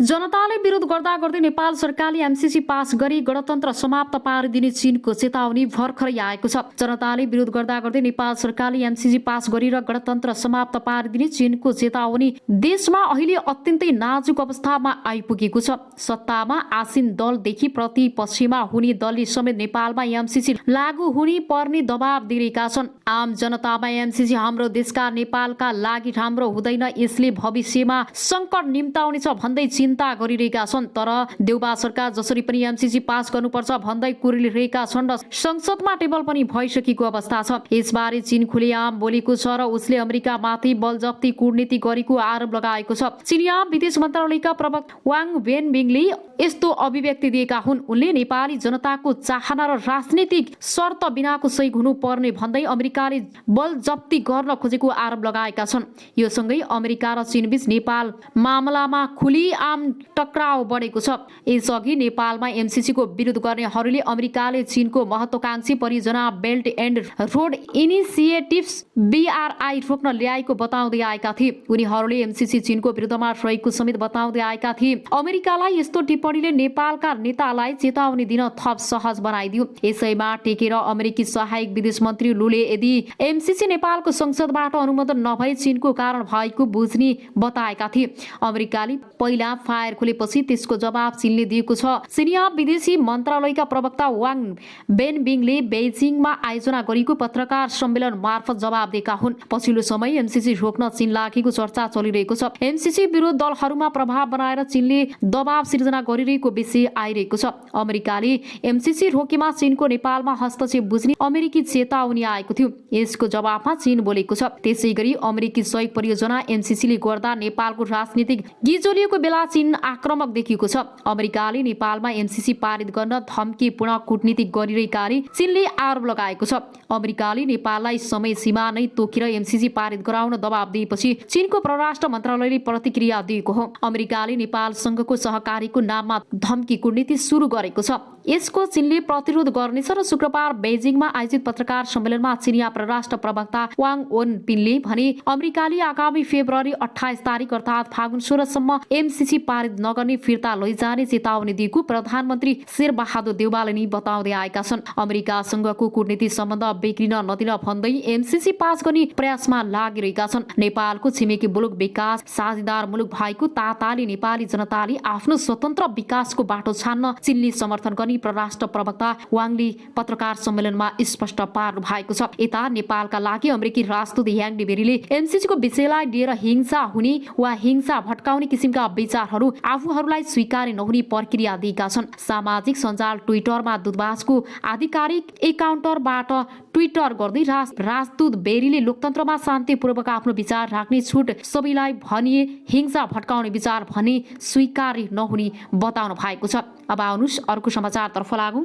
जनताले विरोध गर्दा गर्दै नेपाल सरकारले एमसीसी पास गरी गणतन्त्र समाप्त पारिदिने चीनको चेतावनी भर्खरै आएको छ। जनताले विरोध गर्दा गर्दै नेपाल सरकारले एमसीसी पास गरेर गणतन्त्र समाप्त पारिदिने चीनको चेतावनी देशमा अहिले अत्यन्तै नाजुक अवस्थामा आइपुगेको छ। सत्तामा आसीन दलदेखि प्रतिपक्षमा हुने दलले समेत नेपालमा एमसीसी लागू हुने पर्ने दबाब दिएका छन्। आम जनतामा एमसीसी हाम्रो देशका नेपालका लागि राम्रो हुँदैन, यसले भविष्यमा संकट निम्ताउनेछ भन्दै चिन्ता गरिरहेका छन्। तर देउबा सरकार जसरी पनि एमसीसी पास गर्नुपर्छ भन्दै कुरिरहेका छन् र संसदमा टेबल पनि भइसकेको अवस्था छ। यसबारे चीन खुलेआम बोलेको छ र उसले अमेरिकामाथि बलजफ्ती कूटनीति गरेको आरोप लगाएको छ। चिनिया विदेश मन्त्रालयका प्रवक्ता वाङ वेनबिङले यस्तो अभिव्यक्ति दिएका हुन्। उनले नेपाली जनताको चाहना र राजनीतिक शर्त बिनाको सही हुनुपर्ने भन्दै अमेरिकाले बलजफ्ती गर्न खोजेको आरोप लगाएका छन्। यो सँगै अमेरिका र चीनबीच नेपाल मामलामा खुलीआम टक्राउ बढेको छ। यसअघि नेपालमा एमसीसीको विरोध गर्नेहरूले अमेरिकाले चीनको महत्वाकांक्षी परियोजना belt and road initiatives BRI रोक्न ल्याएको बताउँदै आएका थिए। उनीहरूले एमसीसी चीनको विरुद्धमा रहेको समेत बताउँदै आएका थिए। अमेरिकालाई यस्तो टिप्पणीले नेपालका नेतालाई चेतावनी दिन थप सहज बनाइदियो। यसैमा टेकेर अमेरिकी सहायक विदेश मन्त्री लुले यदि एमसीसी नेपालको संसदबाट अनुमोदन नभई चीनको कारण भएको बुझ्ने बताएका थिए। अमेरिकाले पहिला फायर खोलेपछि त्यसको जवाब चीनले दिएको छ। चिनिया विदेशी मन्त्रालयका प्रवक्ता वाङ वेनबिङले बेइजिङमा आयोजना गरेको पत्रकार सम्मेलन मार्फत जवाब दिएका हुन्। पछिल्लो समय एमसीसी रोक्न चीन लागेको चर्चा चलिरहेको छ। एमसीसी विरोध दलहरूमा प्रभाव बनाएर चीनले दबाव सिर्जना गरिरहेको विषय आइरहेको छ। अमेरिकाले एमसीसी रोकेमा चीनको नेपालमा हस्तक्षेप बुझ्ने अमेरिकी चेतावनी आएको थियो। यसको जवाबमा चीन बोलेको छ। त्यसैगरी अमेरिकी सहयोग परियोजना एमसीसीले गर्दा नेपालको राजनीतिक गिजोलिएको बेला चीन आक्रामक देखिएको छ। अमेरिकाले नेपालमा एमसीसी पारित गर्न धम्कीपूर्ण कूटनीति गरिरहेकाले चीनले आरोप लगाएको छ। अमेरिकाले नेपाललाई समय सीमा नै तोकेर एमसीसी पारित गराउन दबाब दिएपछि चीनको परराष्ट्र मन्त्रालयले प्रतिक्रिया दिएको हो। अमेरिकाले नेपालसँगको सहकारीको नाममा धम्की कूटनीति सुरु गरेको छ। यसको चीनले प्रतिरोध गर्नेछ र शुक्रबार बेइजिङमा आयोजित पत्रकार सम्मेलनमा चिनिया परराष्ट्र प्रवक्ता वाङ वेनबिङले भने अमेरिकाले आगामी फेब्रुअरी 28 तारिक अर्थात् फागुन 16 सम्म एमसीसी पारित नगर्ने फिर्ता लैजाने चेतावनी दिएको प्रधानमन्त्री शेरबहादुर देउवाले नै बताउँदै आएका छन्। अमेरिकासँगको कूटनीति सम्बन्ध बिग्रिन नदिन भन्दै एमसीसी पास गर्ने प्रयासमा लागिरहेका छन्। नेपालको छिमेकी मुलुक विकास साझेदार मुलुक भएको ताताले नेपाली जनताले आफ्नो स्वतन्त्र विकासको बाटो छान्न चीनले समर्थन गर्ने परराष्ट्र प्रवक्ता वाङले पत्रकार सम्मेलनमा स्पष्ट पार्नु भएको छ। यता नेपालका लागि अमेरिकी राजदूत याङ डिबेरीले एमसीसीको विषयलाई लिएर हिंसा हुने वा हिंसा भट्काउने किसिमका विचारहरू आफूहरूलाई स्वीकार्य नहुने प्रक्रिया दिएका छन्। सामाजिक सञ्जाल ट्विटरमा दूतावासको आधिकारिक एकाउन्टबाट ट्विटर गर्दै राजदूत बेरीले लोकतन्त्रमा शान्तिपूर्वक आफ्नो विचार राख्ने छुट सबैलाई भनिए हिंसा भट्काउने विचार भने स्वीकार्य नहुने बताउनु भएको छ। अब आउनुस् अर्को समाचारतर्फ लागौं।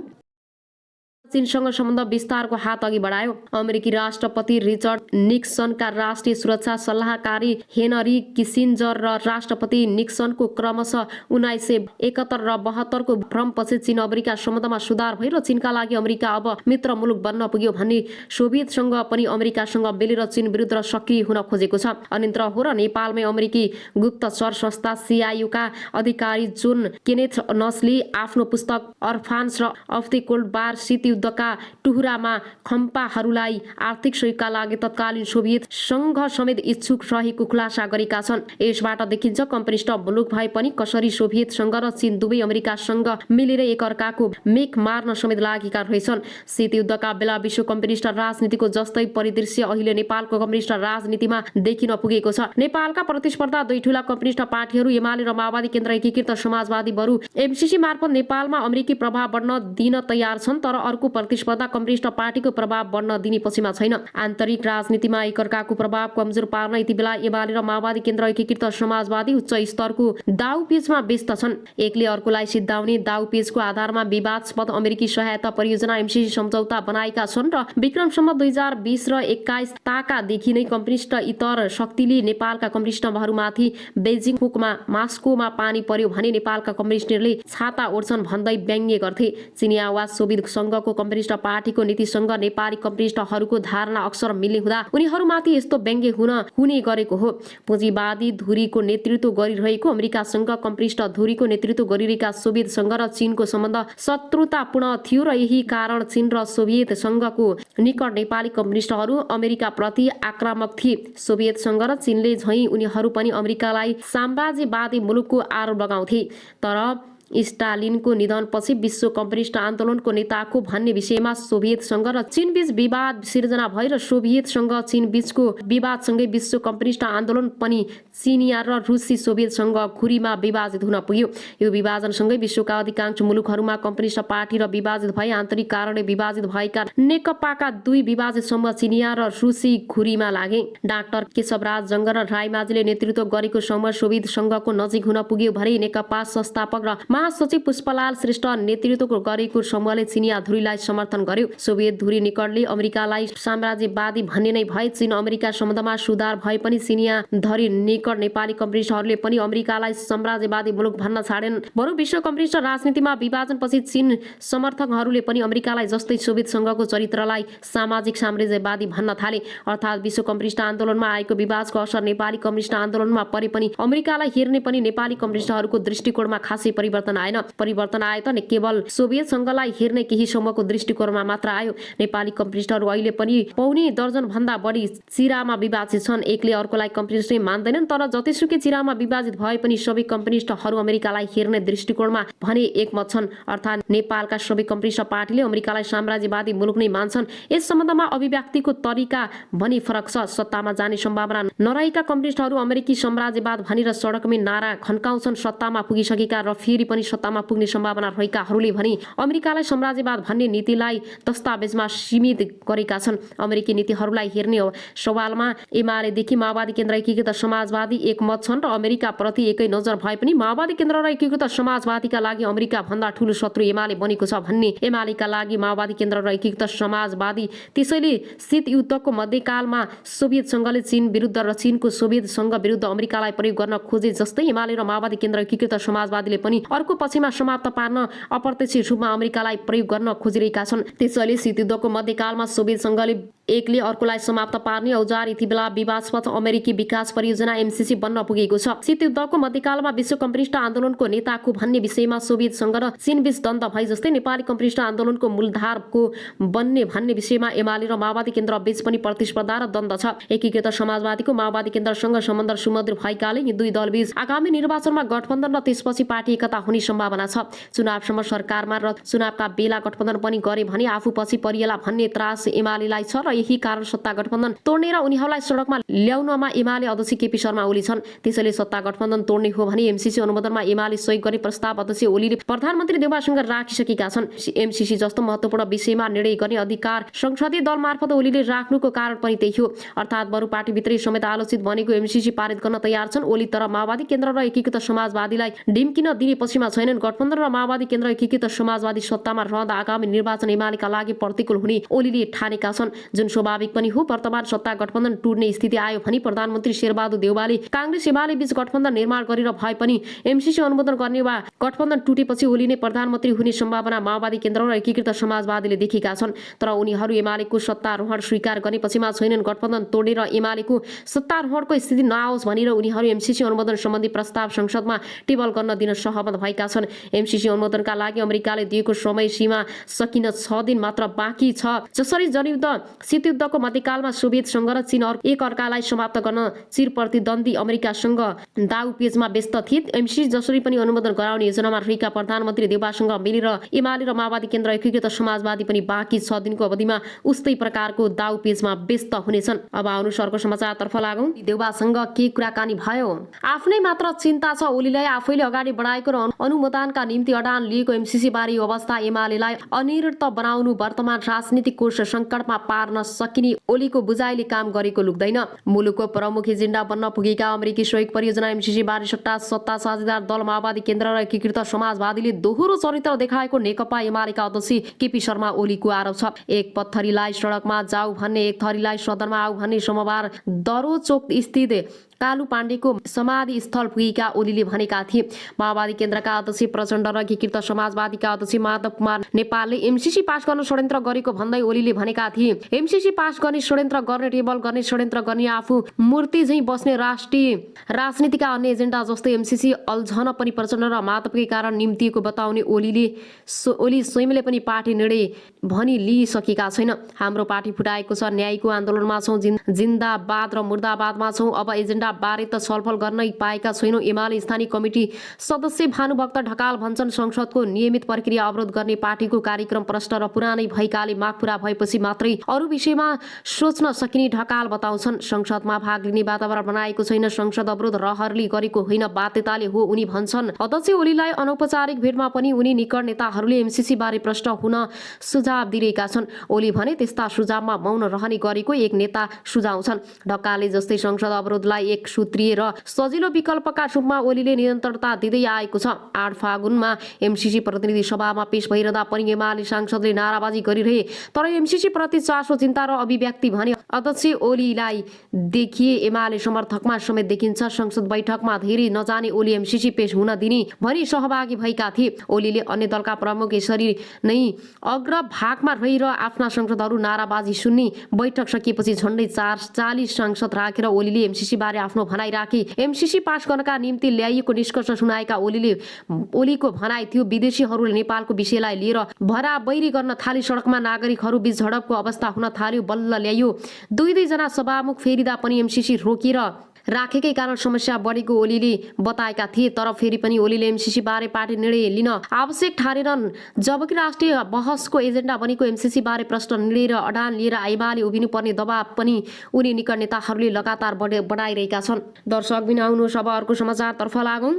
चीनसँग सम्बन्ध विस्तारको हात अघि बढायो। अमेरिकी राष्ट्रपति रिचर्ड निक्सनका राष्ट्रिय सुरक्षा सल्लाहकारी हेनरी किसिन्जर र राष्ट्रपति निक्सनको क्रमशः 1971 र 72 को भ्रमपछि चीन अमेरिका सम्बन्धमा सुधार भई र चीनका लागि अमेरिका अब मित्र मुलुक बन्न पुग्यो भन्ने सोभियतसँग पनि अमेरिकासँग मिलेर चीन विरुद्ध सक्रिय हुन खोजेको छ। अनिन्त्र हो र नेपालमै अमेरिकी गुप्तचर संस्था CIA का अधिकारी जोन केनेथ नसले आफ्नो पुस्तक अर्फान्स र अफ द कोल्ड वार शीत युद्धका टुहुरामा खम्पाहरूलाई आर्थिक सहयोगका लागि तत्कालीन सोभियत संघ समेत इच्छुक रहेको खुलासा गरेका छन्। यसबाट देखिन्छ कम्युनिस्ट मुलुक भए पनि कसरी सोभियत संघ र चीन दुवै अमेरिकासँग मिलेर एकअर्काको मेक मार्न समेत लागेका रहेछन्। शीत युद्धका बेला विश्व कम्युनिस्ट राजनीतिको जस्तै परिदृश्य अहिले नेपालको कम्युनिस्ट राजनीतिमा देखिन पुगेको छ। नेपालका प्रतिस्पर्धा दुई ठूला कम्युनिस्ट पार्टीहरू एमाले र माओवादी केन्द्र एकीकृत समाजवादी बरु एमसीसी मार्फत नेपालमा अमेरिकी प्रभाव बढ्न दिन तयार छन्। तर अर्को प्रतिस्पर्धा कम्युनिस्ट पार्टीको प्रभाव बढ्न दिने पछिमा छैन। आन्तरिक राजनीतिमा एकअर्काको प्रभाव कमजोर पार्न यति बेला एमाले र माओवादी केन्द्र एकीकृत समाजवादी उच्च स्तरको दाउपेचमा व्यस्त छन्। एकले अर्कोलाई सिद्धाउने दाउपेचको आधारमा विवादस्पद अमेरिकी सहायता परियोजना एमसीसी सम्झौता बनाएका छन् र विक्रमसम्म 2020 र 21 ताकादेखि नै कम्युनिस्ट इतर शक्तिले नेपालका कम्युनिस्टहरूमाथि बेइजिङ मास्कोमा पानी पर्यो भने नेपालका कम्युनिस्टहरूले छाता ओढ्छन् भन्दै व्यङ्ग्य गर्थे। चिनिया वा सोभियत संघको कम्युनिस्ट पार्टीको नीतिसँग नेपाली कम्युनिस्टहरूको धारणा अक्सर मिल्ने हुँदा उनीहरूमाथि यस्तो व्यङ्ग्य हुने गरेको हो। पुँजीवादी धुरीको नेतृत्व गरिरहेको अमेरिकासँग कम्युनिस्ट धुरीको नेतृत्व गरिरहेका सोभियत संघ र चीनको सम्बन्ध शत्रुतापूर्ण थियो र यही कारण चीन र सोभियत संघको निकट नेपाली कम्युनिस्टहरू अमेरिकाप्रति आक्रामक थिए। सोभियत संघ र चीनले झैं उनीहरू पनि अमेरिकालाई साम्राज्यवादी मुलुकको आरोप लगाउँथे। तर स्टालिनको निधनपछि विश्व कम्युनिस्ट आन्दोलनको नेताको भन्ने विषयमा सोभियत संघ र चीन बीच विवाद सिर्जना भए र सोभियत संघ चीन बीचको विवादसँगै विश्व कम्युनिस्ट आन्दोलन पनि चिनिया र रुसी सोभियत संघ खुरीमा विभाजित हुन पुग्यो। यो विभाजनसँगै विश्वका अधिकांश मुलुकहरूमा कम्युनिस्ट पार्टी र विभाजित भए आन्तरिक कारणले विभाजित भएका नेकपाका दुई विभाजित समूह चिनिया र रुसी खुरीमा लागे। डाक्टर केशवराज जङ्ग र रायमाझीले नेतृत्व गरेको समूह सोभियत संघको नजिक हुन पुग्यो भने नेकपा संस्थापक र महासचिव पुष्पलाल श्रेष्ठ नेतृत्व गरेको समूहले चिनिया धुरीलाई समर्थन गर्यो। सोभियत धुरी निकटले अमेरिकालाई साम्राज्यवादी भन्ने नै भए चीन अमेरिका सम्बन्धमा सुधार भए पनि चिनिया धुरी निकट नेपाली कम्युनिस्टहरूले पनि अमेरिकालाई साम्राज्यवादी मुलुक भन्न छाडेन। बरु विश्व कम्युनिस्ट राजनीतिमा विभाजनपछि चीन समर्थकहरूले पनि अमेरिकालाई जस्तै सोभियत संघको चरित्रलाई सामाजिक साम्राज्यवादी भन्न थाले। अर्थात् विश्व कम्युनिस्ट आन्दोलनमा आएको विवादको असर नेपाली कम्युनिस्ट आन्दोलनमा परे पनि अमेरिकालाई हेर्ने पनि नेपाली कम्युनिस्टहरूको दृष्टिकोणमा खासै परिवर्तन आएन। परिवर्तन आए त केवल सोभियत संघलाई हेर्ने केही समूहको दृष्टिकोणमा मात्र आयो। नेपाली कम्युनिस्टहरू अहिले पनि पौने दर्जन भन्दा बढी चिरामा विभाजित छन्। एकले अर्कोलाई कम्युनिस्ट मान्दैनन्, तर जतिसुकै चिरामा विभाजित भए पनि सबै कम्युनिस्टहरू अमेरिकालाई हेर्ने दृष्टिकोणमा भने एकमत छन्। अर्थात् नेपालका सबै कम्युनिस्ट पार्टीले अमेरिकालाई साम्राज्यवादी मुलुक नै मान्छन्। यस सम्बन्धमा अभिव्यक्तिको तरिका भनी फरक छ। सत्तामा जाने सम्भावना नरहेका कम्युनिस्टहरू अमेरिकी साम्राज्यवाद भनेर सडकमै नारा खन्काउँछन्। सत्तामा पुगिसकेका र फेरि पनि सत्तामा पुग्ने सम्भावना रहेकाहरूले भने अमेरिकालाई साम्राज्यवाद भन्ने नीतिलाई दस्तावेजमा सीमित गरेका छन्। अमेरिकी नीतिहरूलाई हेर्ने सवालमा एमालेदेखि माओवादी केन्द्र एकीकृत समाजवादी एकमत छन् र अमेरिका प्रति एकै नजर भए पनि माओवादी केन्द्र र एकीकृत समाजवादीका लागि अमेरिका भन्दा ठूलो शत्रु एमाले बनेको छ भन्ने एमालेका लागि माओवादी केन्द्र र एकीकृत समाजवादी। त्यसैले शीत युद्धको मध्यकालमा सोभियत संघले चीन विरुद्ध र चीनको सोभियत संघ विरुद्ध अमेरिकालाई प्रयोग गर्न खोजे जस्तै एमाले र माओवादी केन्द्र एकीकृत समाजवादीले पनि अर्को पक्षमा समाप्त पार्न अप्रत्यक्ष रूपमा अमेरिकालाई प्रयोग गर्न खोजिरहेका छन्। त्यसैले शीत युद्धको मध्यकालमा सोभियत संघले एकले अर्कोलाई समाप्त पार्ने औजार यति बेला विवादस्पद अमेरिकी विकास परियोजना एमसीसी बन्न पुगेको छ। शीत युद्धको मध्यकालमा विश्व कम्युनिस्ट आन्दोलनको नेताको भन्ने विषयमा सोभियत संघ र चीन बीच द्वन्द्व भए जस्तै नेपाली कम्युनिस्ट आन्दोलनको मूलधारको बन्ने भन्ने विषयमा एमाले र माओवादी केन्द्र बीच पनि प्रतिस्पर्धा र द्वन्द्व छ। एकीकृत समाजवादीको माओवादी केन्द्रसँग सम्बन्ध सुमधुर भएकाले यी दुई दलबीच आगामी निर्वाचनमा गठबन्धन र त्यसपछि पार्टी एकता हुने सम्भावना छ। चुनावसम्म सरकारमा र चुनावका बेला गठबन्धन पनि गरे भने आफू पछि परिएला भन्ने त्रास एमालेलाई छ र यही कारण सत्ता गठबन्धन तोड्ने र उनीहरूलाई सडकमा ल्याउनमा एमाले अध्यक्ष केपी शर्मा ओली छन्। त्यसैले सत्ता गठबन्धन तोड्ने हो भने एमसीसी अनुमोदनमा एमाले सहयोग गर्ने प्रस्ताव अध्यक्ष ओलीले प्रधानमन्त्री देउवासँग राखिसकेका छन्। एमसीसी जस्तो महत्त्वपूर्ण विषयमा निर्णय गर्ने अधिकार संसदीय दल मार्फत ओलीले राख्नुको कारण पनि त्यही हो। अर्थात् बरु पार्टीभित्रै समेत आलोचित बनेको एमसीसी पारित गर्न तयार छन् ओली, तर माओवादी केन्द्र र एकीकृत समाजवादीलाई ढिम्किन दिने पक्षमा छैनन्। गठबन्धन र माओवादी केन्द्र एकीकृत समाजवादी सत्तामा रहँदा आगामी निर्वाचन एमालेका लागि प्रतिकूल हुने ओलीले ठानेका छन्, जुन स्वाभाविक पनि हो। वर्तमान सत्ता गठबन्धन टुट्ने स्थिति आयो भने प्रधानमन्त्री शेरबहादुर देउवाले कांग्रेस एमाले बीच गठबन्धन निर्माण गरेर भए पनि एमसीसी अनुमोदन गर्ने वा गठबन्धन टुटेपछि ओली नै प्रधानमन्त्री हुने सम्भावना माओवादी केन्द्र र एकीकृत समाजवादीले देखेका छन्। तर उनीहरू एमालेको सत्तारोहण स्वीकार गर्ने पक्षमा छैनन्। गठबन्धन तोडेर एमालेको सत्तारोहणको स्थिति नआओस् भनेर उनीहरू एमसीसी अनुमोदन सम्बन्धी प्रस्ताव संसदमा टेबल गर्न दिन सहमत भएका छन्। एमसीसी अनुमोदनका लागि अमेरिकाले दिएको समय सीमा सकिन 6 दिन मात्र बाँकी छ। जसरी जनयुद्ध शीत युद्धको मध्यकालमा सोभियत संघ र चीन एक अर्कालाई समाप्त गर्न चिर प्रतिद्वन्दी अमेरिकासँग दाउ पेचमा व्यस्त थिए, एमसीसी जसरी पनि अनुमोदन गराउने योजनामा रहेका प्रधानमन्त्री देउवासँग मिलेर एमाले र माओवादी केन्द्र एकीकृत समाजवादी पनि बाँकी 6 दिनको अवधिमा उस्तै प्रकारको दाउ पेचमा व्यस्त हुनेछन्। अब आउनुहोस् अर्को समाचारतर्फ लागौं। देउवासँग के कुराकानी भयो? आफ्नै मात्र चिन्ता छ ओलीलाई। आफैले अगाडि बढाएको र अनुमोदनका निम्ति अडान लिएको एमसीसी बारे यो अवस्था एमालेलाई अनिर्त बनाउनु वर्तमान राजनीतिक कोष सङ्कटमा पार्न सकिने ओलीको बुझाइले काम गरेको लुक्दैन। मुलुकको प्रमुख एजेन्डा बन्न पुगेका अमेरिकी सहयोग परियोजना एमसीसी बारे सत्ता साझेदार दल माओवादी केन्द्र र एकीकृत समाजवादीले दोहोरो चरित्र देखाएको नेकपा एमालेका अध्यक्ष केपी शर्मा ओलीको आरोप छ। एक पत्थरीलाई सडकमा जाऊ भन्ने, एक थरीलाई सदनमा आऊ भन्ने सोमबार दरो चोक स्थित कालु पाण्डेको समाधि स्थल पुगेका ओलीले भनेका थिए। माओवादी केन्द्रका अध्यक्ष प्रचण्ड र एकीकृत समाजवादीका अध्यक्ष माधव कुमार नेपालले एमसीसी पास गर्न षड्यन्त्र गरेको भन्दै ओलीले भनेका थिए, एमसीसी पास गर्ने षड्यन्त्र गर्ने, टेबल गर्ने, षड्यन्त्र गर्ने, आफू मूर्ति झैं बस्ने राष्ट्रिय राजनीतिका अन्य एजेन्डा जस्तै एमसीसी अल्झन पनि प्रचण्ड र माधवकै कारण निम्तिएको बताउने ओली स्वयंले पनि पार्टी निर्णय भनी लिइसकेका छैन। हाम्रो पार्टी फुटाएको छ, न्यायको आन्दोलनमा छौं, जिन्दाबाद र मुर्दाबादमा छौं। अब एजेन्डा बारे त छलफल गर्नै पाएका छैनौं। एमाले स्थानीय कमिटी सदस्य भानुभक्त ढकाल भन्छन्, संसदको नियमित प्रक्रिया अवरोध गर्ने पार्टीको कार्यक्रम प्रष्ट र पुरानै भएकाले माग पूरा भएपछि मात्रै अरू विषयमा सोच्न सकिने ढकाल बताउँछन्। संसदमा भाग लिने वातावरण बनाएको छैन, संसद अवरोध रहरले गरेको होइन, बाध्यताले हो उनी भन्छन्। अध्यक्ष ओलीलाई अनौपचारिक भेटमा पनि उनी निकट नेताहरूले एमसीसी बारे प्रष्ट हुन सुझाव दिएका छन्। ओली भने त्यस्ता सुझावमा मौन रहने गरेको एक नेता सुझाउँछन्। ढकालले जस्तै संसद अवरोधलाई एक सूत्रीय र सजिलो विकल्पका रूपमा ओलीले निरन्तरता दिँदै आएको छ। 8 फागुनमा एमसीसी प्रतिनिधि सभामा पेश भइरहँदा पनि एमाले सांसदले नाराबाजी गरिरहे, तर एमसीसी प्रति चासो, चिन्ता र अभिव्यक्ति भने अध्यक्ष ओलीलाई देखिए। एमाले समर्थकमा समेत देखिन्छ। संसद बैठकमा धेरै नजाने ओली एमसीसी पेश हुन दिने भनी सहभागी भएका थिए। ओलीले अन्य दलका प्रमुख यसरी नै अग्रभागमा रहेर आफ्ना सांसदहरू नाराबाजी सुन्ने। बैठक सकिएपछि झण्डै 40 सांसद राखेर ओलीले एमसीसी बारे आफ्नो भनाइ राखे। एमसीसी पास गर्नका निम्ति ल्याइएको निष्कर्ष सुनाएका ओलीको भनाइ थियो, विदेशीहरूले नेपालको विषयलाई लिएर भराबैरी गर्न थाले, सडकमा नागरिकहरू बीच झडपको अवस्था हुन थाल्यो, बल्ल ल्याइयो। दुई जना सभामुख फेरिदा पनि एमसीसी रोकेर राखेकै कारण समस्या बढेको ओलीले बताएका थिए। तर फेरि पनि ओलीले एमसीसी बारे पार्टी निर्णय लिन आवश्यक ठानेनन्। जबकि राष्ट्रिय बहसको एजेन्डा बनेको एमसीसी बारे प्रश्न निर्णय र अडान लिएर एमाले उभिनुपर्ने दबाव पनि उनी निकट नेताहरूले लगातार बढाइरहेका छन्। दर्शकबिन आउनुहोस् अब अर्को समाचारतर्फ लागौं।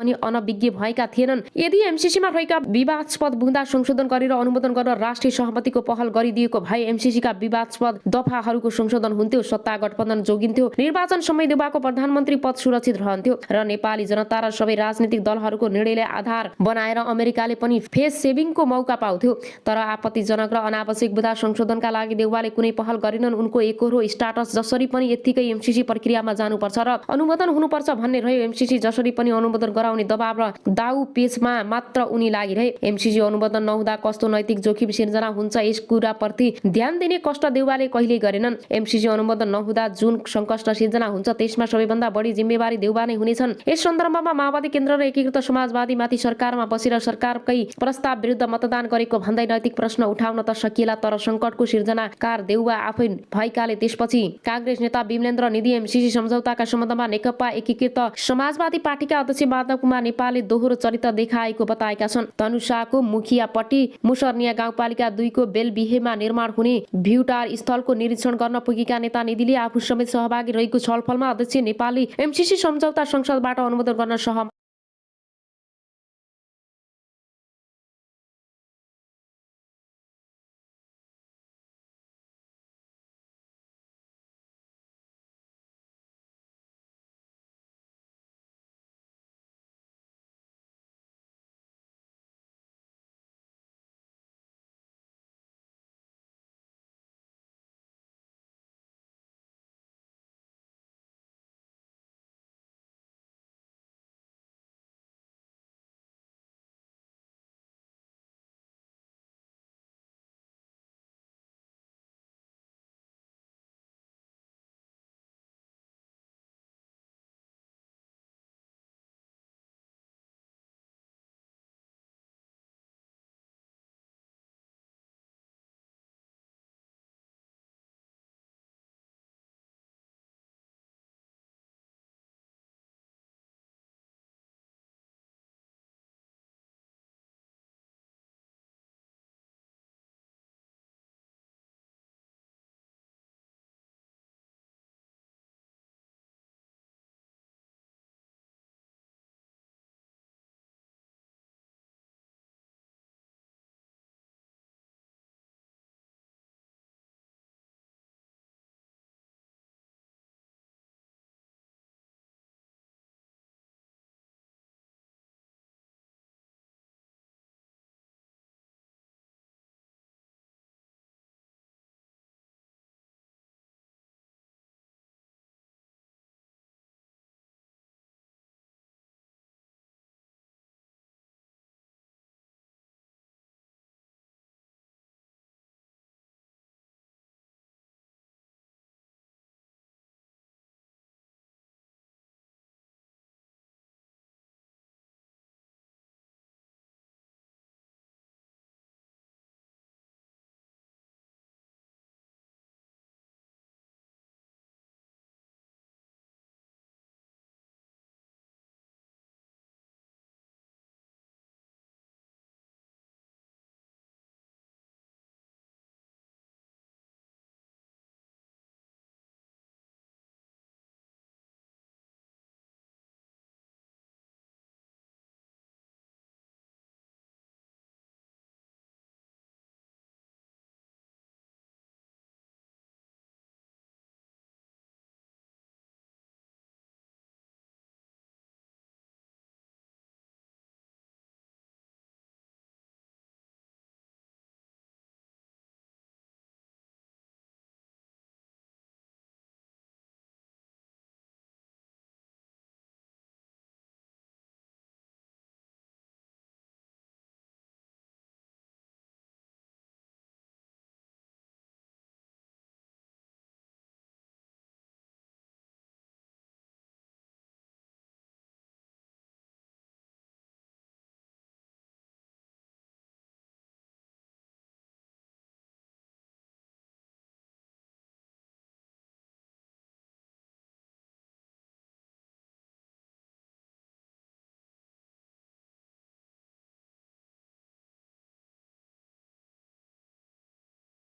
पनि अनभिज्ञ भएका थिएनन्। यदि एमसीसीमा रहेका विवादास्पद बुँदा संशोधन गरेर अनुमोदन गर्न राष्ट्रिय सहमतिको पहल गरिदिएको भए एमसीसीका विवादास्पद दफाहरूको संशोधन हुन्थ्यो, सत्ता गठबन्धन जोगिन्थ्यो, निर्वाचन समय देउबाको प्रधानमन्त्री पद सुरक्षित रहन्थ्यो र नेपाली जनता र सबै राजनीतिक दलहरूको निर्णयलाई आधार बनाएर अमेरिकाले पनि फेस सेभिङको मौका पाउँथ्यो। तर आपत्तिजनक र अनावश्यक बुँदा संशोधनका लागि देउबाले कुनै पहल गरिनन्। उनको एकहोरो स्टाटस जसरी पनि यत्तिकै एमसीसी प्रक्रियामा जानुपर्छ र अनुमोदन हुनुपर्छ भन्ने रह्यो। एमसीसी जसरी पनि अनुमोदन गराउने दबाव र दाउ पेचमा मात्र उनी लागिरहे। एमसीसी अनुमोदन नहुँदा कस्तो नैतिक जोखिम सिर्जना हुन्छ यस कुराप्रति ध्यान दिने कष्ट देउबाले कहिल्यै गरेनन्। एमसीसी अनुमोदन नहुँदा जुन सङ्कष्ट सिर्जना हुन्छ त्यसमा सबैभन्दा बढी जिम्मेवारी देउबा नै हुनेछन्। यस सन्दर्भमा माओवादी केन्द्र र एकीकृत समाजवादीमाथि सरकारमा बसेर सरकारकै प्रस्ताव विरुद्ध मतदान गरेको भन्दै नैतिक प्रश्न उठाउन त सकिएला, तर सङ्कटको सिर्जनाकार देउबा आफै भएकाले त्यसपछि काङ्ग्रेस नेता विमलेन्द्र निधि एमसीसी सम्झौताका सम्बन्धमा नेकपा एकीकृत समाजवादी पार्टीका अध्यक्ष माधव कुमार नेपालले दोहोरो चरित्र देखाएको बताएका छन्। धनुषाको मुखियापट्टि मुसर्निया गाउँपालिका 2 को बेलबिहेमा निर्माण हुने भ्यूटार स्थलको निरीक्षण गर्न पुगेका नेता निधिले आफू समेत सहभागी रहेको छलफलमा अध्यक्ष नेपालले एमसीसी सम्झौता संसदबाट अनुमोदन गर्न